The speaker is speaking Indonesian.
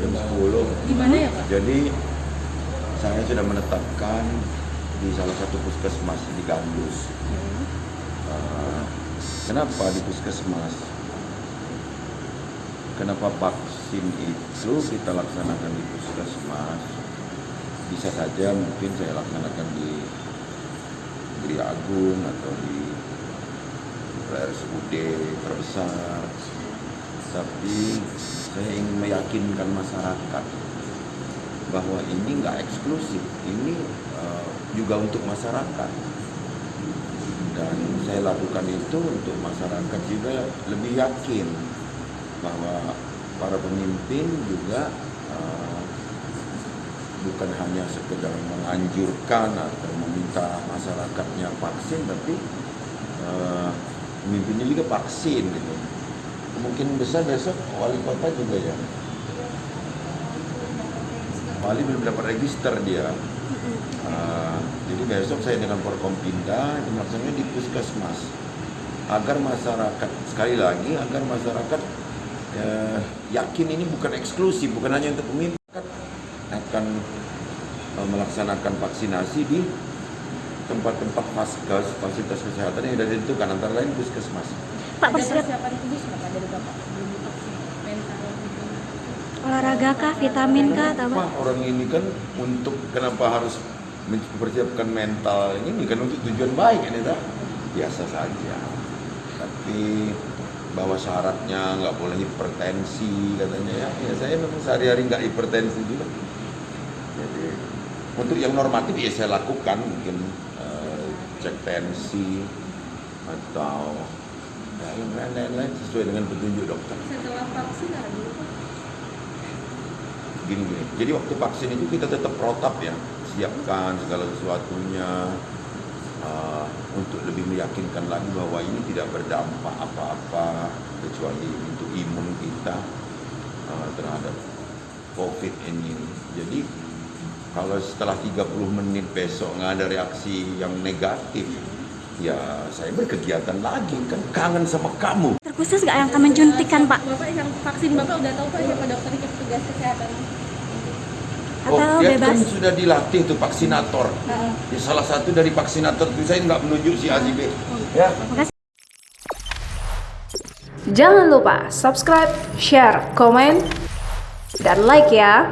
jam 10. Di mana ya Pak? Jadi saya sudah menetapkan di salah satu puskesmas di Gandus. Kenapa di puskesmas? Kenapa vaksin itu kita laksanakan di puskesmas? Bisa saja mungkin saya laksanakan di Giri Agung atau di RSUD terbesar. Tapi saya ingin meyakinkan masyarakat bahwa ini nggak eksklusif, ini juga untuk masyarakat. Dan saya lakukan itu untuk masyarakat juga lebih yakin bahwa para pemimpin juga bukan hanya sekedar menganjurkan atau meminta masyarakatnya vaksin, tapi pemimpinnya juga vaksin gitu. Kemungkinan besar besok wali kota juga ya. Wali belum dapat register dia. Jadi besok saya dengan Forkompinda maksudnya di puskesmas agar masyarakat, sekali lagi agar masyarakat yakin ini bukan eksklusif, bukan hanya untuk pemimpin, akan melaksanakan vaksinasi di tempat-tempat vaskes, fasilitas kesehatan yang sudah ditentukan, antara lain puskesmas. Pak, persiapan khusus Bapak dari Bapak belum vaksin mental gitu. Olahraga kah, vitamin kah, atau apa? Orang ini kan untuk kenapa harus mempersiapkan mental ini kan untuk tujuan baik ini tak? Biasa saja. Tapi bahwa syaratnya nggak boleh hipertensi katanya ya saya memang sehari-hari nggak hipertensi juga. Jadi untuk yang normatif ya saya lakukan mungkin cek tensi atau yang lain-lain sesuai dengan petunjuk dokter. Setelah vaksin ada dulu Pak? Gini. Jadi waktu vaksin itu kita tetap protap ya, siapkan segala sesuatunya untuk lebih meyakinkan lagi bahwa ini tidak berdampak apa-apa kecuali untuk imun kita terhadap COVID ini. Jadi kalau setelah 30 menit besok nggak ada reaksi yang negatif, ya saya berkegiatan lagi, kan kangen sama kamu. Terkhusus nggak yang akan menjuntikan Pak? Bapak yang vaksin Bapak udah tahu Pak siapa dokter petugas kesehatan? Atau dia bebas? kan sudah dilatih tuh vaksinator. Ya, salah satu dari vaksinator itu saya nggak menunjuk si Azibe. Ya. Makasih. Jangan lupa subscribe, share, komen, dan like ya.